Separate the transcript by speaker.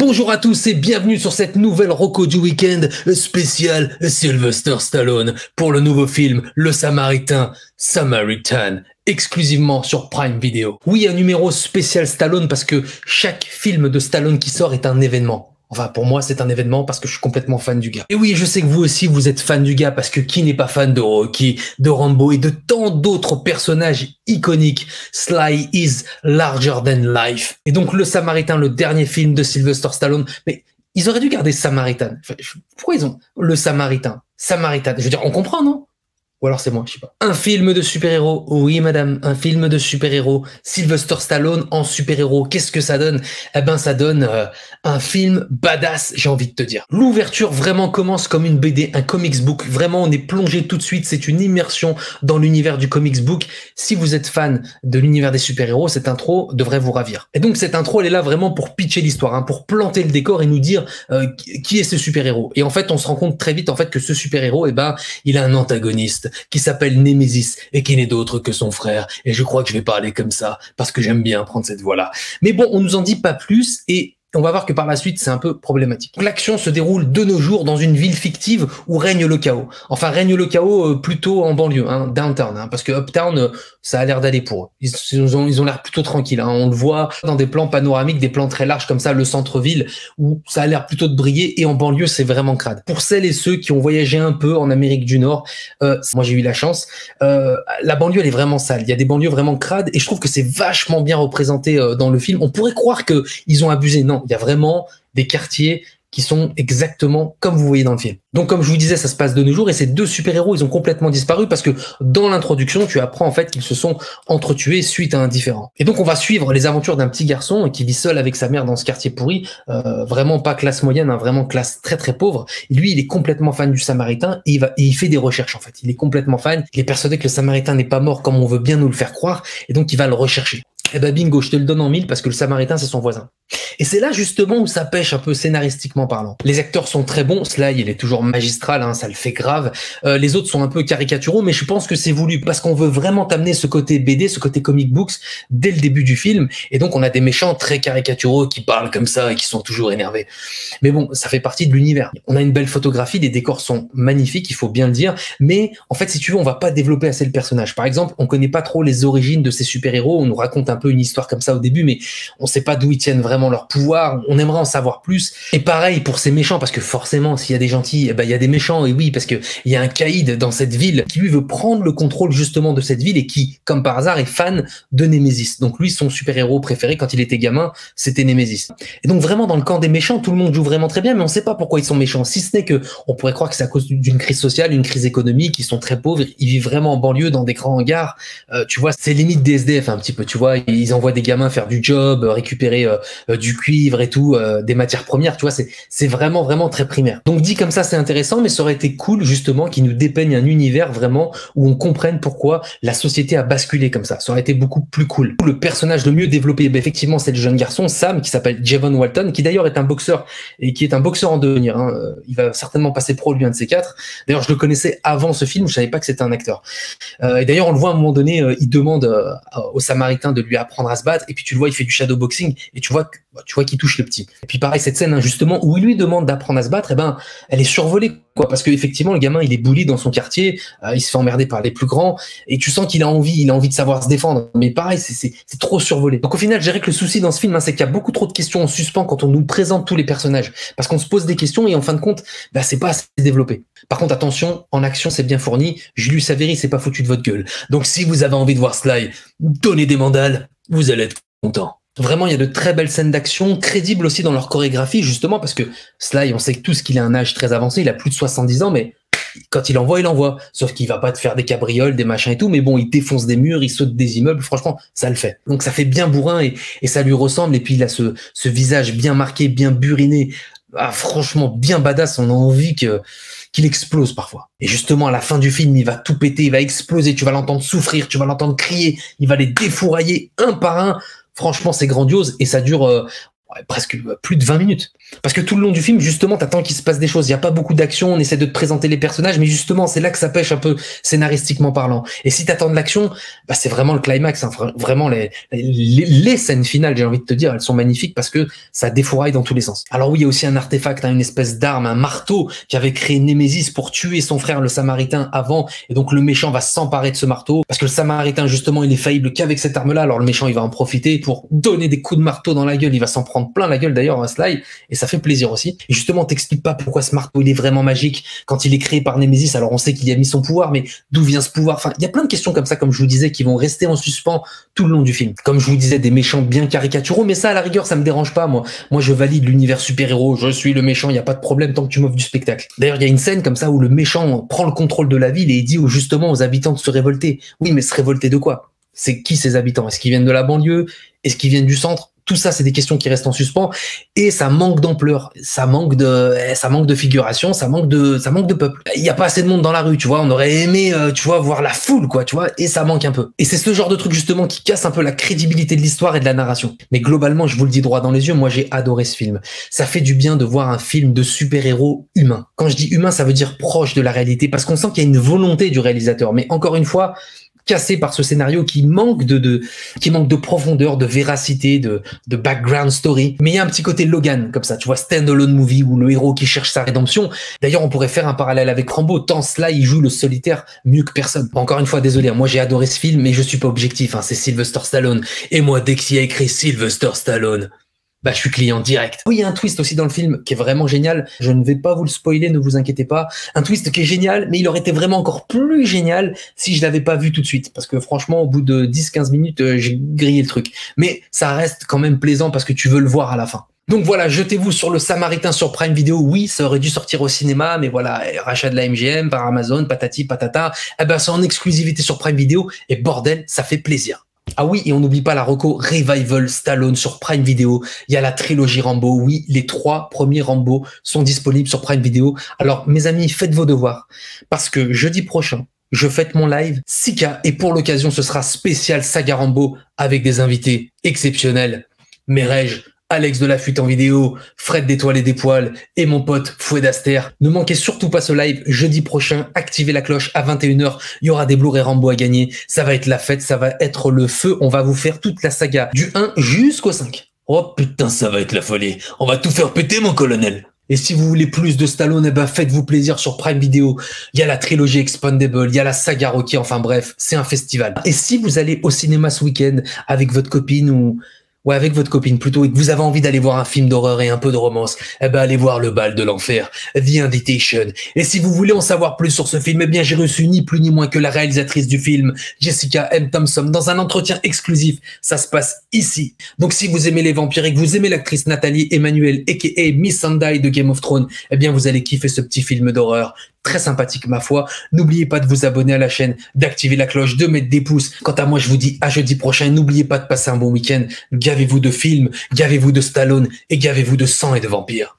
Speaker 1: Bonjour à tous et bienvenue sur cette nouvelle Rocco du week-end spéciale Sylvester Stallone pour le nouveau film Le Samaritain, Samaritan, exclusivement sur Prime Video. Oui, un numéro spécial Stallone parce que chaque film de Stallone qui sort est un événement. Enfin, pour moi, c'est un événement parce que je suis complètement fan du gars. Et oui, je sais que vous aussi, vous êtes fan du gars parce que qui n'est pas fan de Rocky, de Rambo et de tant d'autres personnages iconiques. Sly is larger than life. Et donc, Le Samaritain, le dernier film de Sylvester Stallone. Mais ils auraient dû garder Samaritan. Enfin, pourquoi ils ont Le Samaritain? Samaritan. Je veux dire, on comprend, non? Ou alors c'est moi, je sais pas. Un film de super-héros, oui madame, un film de super-héros. Sylvester Stallone en super-héros, qu'est-ce que ça donne? Eh ben ça donne un film badass, j'ai envie de te dire. L'ouverture vraiment commence comme une BD, un comics book. Vraiment, on est plongé tout de suite, c'est une immersion dans l'univers du comics book. Si vous êtes fan de l'univers des super-héros, cette intro devrait vous ravir. Et donc cette intro, elle est là vraiment pour pitcher l'histoire, hein, pour planter le décor et nous dire qui est ce super-héros. Et en fait, on se rend compte très vite en fait que ce super-héros, eh ben, il a un antagoniste qui s'appelle Nemesis et qui n'est d'autre que son frère. Et je crois que je vais parler comme ça parce que j'aime bien prendre cette voix-là. Mais bon, on nous en dit pas plus et on va voir que par la suite, c'est un peu problématique. L'action se déroule de nos jours dans une ville fictive où règne le chaos. Enfin, règne le chaos plutôt en banlieue, hein, downtown, hein, parce que uptown, ça a l'air d'aller pour eux. Ils ont l'air plutôt tranquilles. Hein. On le voit dans des plans panoramiques, des plans très larges comme ça, le centre-ville, où ça a l'air plutôt de briller. Et en banlieue, c'est vraiment crade. Pour celles et ceux qui ont voyagé un peu en Amérique du Nord, moi j'ai eu la chance, la banlieue, elle est vraiment sale. Il y a des banlieues vraiment crades et je trouve que c'est vachement bien représenté dans le film. On pourrait croire que ils ont abusé. Non, il y a vraiment des quartiers qui sont exactement comme vous voyez dans le film. Donc comme je vous disais, ça se passe de nos jours et ces deux super-héros, ils ont complètement disparu parce que dans l'introduction, tu apprends en fait qu'ils se sont entretués suite à un différend. Et donc on va suivre les aventures d'un petit garçon qui vit seul avec sa mère dans ce quartier pourri, vraiment pas classe moyenne, hein, vraiment classe très très pauvre. Et lui, il est complètement fan du Samaritain et il fait des recherches en fait. Il est complètement fan, il est persuadé que le Samaritain n'est pas mort comme on veut bien nous le faire croire et donc il va le rechercher. Eh ben bingo, je te le donne en mille parce que le Samaritain, c'est son voisin. Et c'est là justement où ça pêche un peu scénaristiquement parlant. Les acteurs sont très bons, Sly il est toujours magistral, hein, ça le fait grave. Les autres sont un peu caricaturaux, mais je pense que c'est voulu parce qu'on veut vraiment t'amener ce côté BD, ce côté comic books dès le début du film. Et donc on a des méchants très caricaturaux qui parlent comme ça et qui sont toujours énervés. Mais bon, ça fait partie de l'univers. On a une belle photographie, les décors sont magnifiques, il faut bien le dire. Mais en fait, si tu veux, on va pas développer assez le personnage. Par exemple, on connaît pas trop les origines de ces super-héros. On nous raconte un peu une histoire comme ça au début, mais on sait pas d'où ils tiennent vraiment leur pouvoir. On aimerait en savoir plus. Et pareil pour ces méchants, parce que forcément, s'il y a des gentils, eh ben, il y a des méchants. Et oui, parce que il y a un caïd dans cette ville qui lui veut prendre le contrôle justement de cette ville et qui, comme par hasard, est fan de Nemesis. Donc lui, son super-héros préféré quand il était gamin, c'était Nemesis. Et donc vraiment dans le camp des méchants, tout le monde joue vraiment très bien, mais on sait pas pourquoi ils sont méchants. Si ce n'est que on pourrait croire que c'est à cause d'une crise sociale, une crise économique. Ils sont très pauvres, ils vivent vraiment en banlieue dans des grands hangars. Tu vois, c'est limite des SDF un petit peu. Tu vois, ils envoient des gamins faire du job, récupérer du cuivre et tout, des matières premières, tu vois, c'est vraiment très primaire. Donc dit comme ça, c'est intéressant, mais ça aurait été cool justement qu'ils nous dépeignent un univers vraiment où on comprenne pourquoi la société a basculé comme ça. Ça aurait été beaucoup plus cool. Le personnage le mieux développé, ben effectivement, c'est le jeune garçon Sam qui s'appelle Javon Walton, qui d'ailleurs est un boxeur et qui est un boxeur en devenir. Hein. Il va certainement passer pro lui un de ces quatre. D'ailleurs, je le connaissais avant ce film, je savais pas que c'était un acteur. Et d'ailleurs, on le voit à un moment donné, il demande au Samaritain de lui apprendre à se battre, et puis tu le vois, il fait du shadowboxing, et tu vois qu'il touche le petit. Et puis pareil, cette scène, hein, justement, où il lui demande d'apprendre à se battre, eh ben, elle est survolée, quoi, parce que effectivement, le gamin, il est bully dans son quartier, il se fait emmerder par les plus grands, et tu sens qu'il a envie de savoir se défendre. Mais pareil, c'est trop survolé. Donc au final, je dirais que le souci dans ce film, hein, c'est qu'il y a beaucoup trop de questions en suspens quand on nous présente tous les personnages, parce qu'on se pose des questions et en fin de compte, bah, c'est pas assez développé. Par contre, attention, en action, c'est bien fourni. Julius Avery, c'est pas foutu de votre gueule. Donc si vous avez envie de voir Sly donner des mandales, vous allez être content. Vraiment, il y a de très belles scènes d'action, crédibles aussi dans leur chorégraphie, justement, parce que Sly, on sait que tous qu'il a un âge très avancé, il a plus de 70 ans, mais quand il envoie, il envoie. Sauf qu'il va pas te faire des cabrioles, des machins et tout, mais bon, il défonce des murs, il saute des immeubles, franchement, ça le fait. Donc ça fait bien bourrin et ça lui ressemble, et puis il a ce visage bien marqué, bien buriné, franchement bien badass, on a envie qu'il explose parfois. Et justement, à la fin du film, il va tout péter, il va exploser, tu vas l'entendre souffrir, tu vas l'entendre crier, il va les défourailler un par un. Franchement, c'est grandiose et ça dure ouais, presque plus de 20 minutes. Parce que tout le long du film, justement, t'attends qu'il se passe des choses. Il n'y a pas beaucoup d'action, on essaie de te présenter les personnages, mais justement, c'est là que ça pêche un peu scénaristiquement parlant. Et si t'attends de l'action, bah, c'est vraiment le climax, hein, vraiment les scènes finales, j'ai envie de te dire, elles sont magnifiques parce que ça défouraille dans tous les sens. Alors oui, il y a aussi un artefact, hein, une espèce d'arme, un marteau qu'avait créé Némésis pour tuer son frère le Samaritain avant, et donc le méchant va s'emparer de ce marteau, parce que le Samaritain, justement, il est faillible qu'avec cette arme-là, alors le méchant, il va en profiter pour donner des coups de marteau dans la gueule, il va s'en prendre plein la gueule d'ailleurs, un slide, et ça fait plaisir aussi. Et justement, on t'explique pas pourquoi ce marteau, il est vraiment magique quand il est créé par Némésis. Alors on sait qu'il y a mis son pouvoir, mais d'où vient ce pouvoir? Enfin, il y a plein de questions comme ça, comme je vous disais, qui vont rester en suspens tout le long du film. Comme je vous disais, des méchants bien caricaturaux, mais ça, à la rigueur, ça me dérange pas, moi. Moi, je valide l'univers super-héros, je suis le méchant, il y a pas de problème tant que tu m'offres du spectacle. D'ailleurs, il y a une scène comme ça où le méchant prend le contrôle de la ville et il dit justement aux habitants de se révolter. Oui, mais se révolter de quoi? C'est qui ces habitants? Est-ce qu'ils viennent de la banlieue? Est-ce qu'ils viennent du centre? Tout ça, c'est des questions qui restent en suspens et ça manque d'ampleur, ça manque de figuration, ça manque de peuple. Il y a pas assez de monde dans la rue, tu vois. On aurait aimé, tu vois, voir la foule, quoi, tu vois, et ça manque un peu. Et c'est ce genre de truc justement qui casse un peu la crédibilité de l'histoire et de la narration. Mais globalement, je vous le dis droit dans les yeux, moi j'ai adoré ce film. Ça fait du bien de voir un film de super-héros humain. Quand je dis humain, ça veut dire proche de la réalité, parce qu'on sent qu'il y a une volonté du réalisateur. Mais encore une fois, cassé par ce scénario qui manque de profondeur, de véracité, de background story. Mais il y a un petit côté Logan, comme ça, tu vois, stand-alone movie où le héros qui cherche sa rédemption. D'ailleurs, on pourrait faire un parallèle avec Rambo, tant cela, il joue le solitaire mieux que personne. Encore une fois, désolé, moi j'ai adoré ce film, mais je suis pas objectif, hein, c'est Sylvester Stallone. Et moi, dès qu'il y a écrit Sylvester Stallone, bah, je suis client direct. Oui, il y a un twist aussi dans le film qui est vraiment génial. Je ne vais pas vous le spoiler, ne vous inquiétez pas. Un twist qui est génial, mais il aurait été vraiment encore plus génial si je l'avais pas vu tout de suite. Parce que franchement, au bout de 10-15 minutes, j'ai grillé le truc. Mais ça reste quand même plaisant parce que tu veux le voir à la fin. Donc voilà, jetez-vous sur le Samaritain sur Prime Video. Oui, ça aurait dû sortir au cinéma, mais voilà, rachat de la MGM par Amazon, patati patata. Eh ben, c'est en exclusivité sur Prime Video et bordel, ça fait plaisir. Ah oui, et on n'oublie pas la reco Revival Stallone sur Prime Video. Il y a la trilogie Rambo. Oui, les 3 premiers Rambo sont disponibles sur Prime Video. Alors, mes amis, faites vos devoirs. Parce que jeudi prochain, je fête mon live 6K et pour l'occasion, ce sera spécial saga Rambo avec des invités exceptionnels. Merege, Alex de la Fuite en vidéo, Fred d'Étoiles et des Poils et mon pote Fouet d'Aster. Ne manquez surtout pas ce live jeudi prochain. Activez la cloche à 21h. Il y aura des Blu-ray Rambo à gagner. Ça va être la fête, ça va être le feu. On va vous faire toute la saga du 1 jusqu'au 5. Oh putain, ça va être la folie. On va tout faire péter, mon colonel. Et si vous voulez plus de Stallone, eh ben faites-vous plaisir sur Prime Video. Il y a la trilogie Expandable, il y a la saga Rocky, enfin bref, c'est un festival. Et si vous allez au cinéma ce week-end avec votre copine ou avec votre copine plutôt, et que vous avez envie d'aller voir un film d'horreur et un peu de romance, eh ben allez voir Le Bal de l'Enfer, The Invitation. Et si vous voulez en savoir plus sur ce film, eh bien j'ai reçu ni plus ni moins que la réalisatrice du film, Jessica M. Thompson, dans un entretien exclusif. Ça se passe ici. Donc si vous aimez les vampires et que vous aimez l'actrice Nathalie Emmanuel, a.k.a. Miss Sunday de Game of Thrones, eh bien vous allez kiffer ce petit film d'horreur. Très sympathique ma foi. N'oubliez pas de vous abonner à la chaîne, d'activer la cloche, de mettre des pouces. Quant à moi, je vous dis à jeudi prochain. N'oubliez pas de passer un bon week-end. Gavez-vous de films, gavez-vous de Stallone et gavez-vous de sang et de vampires.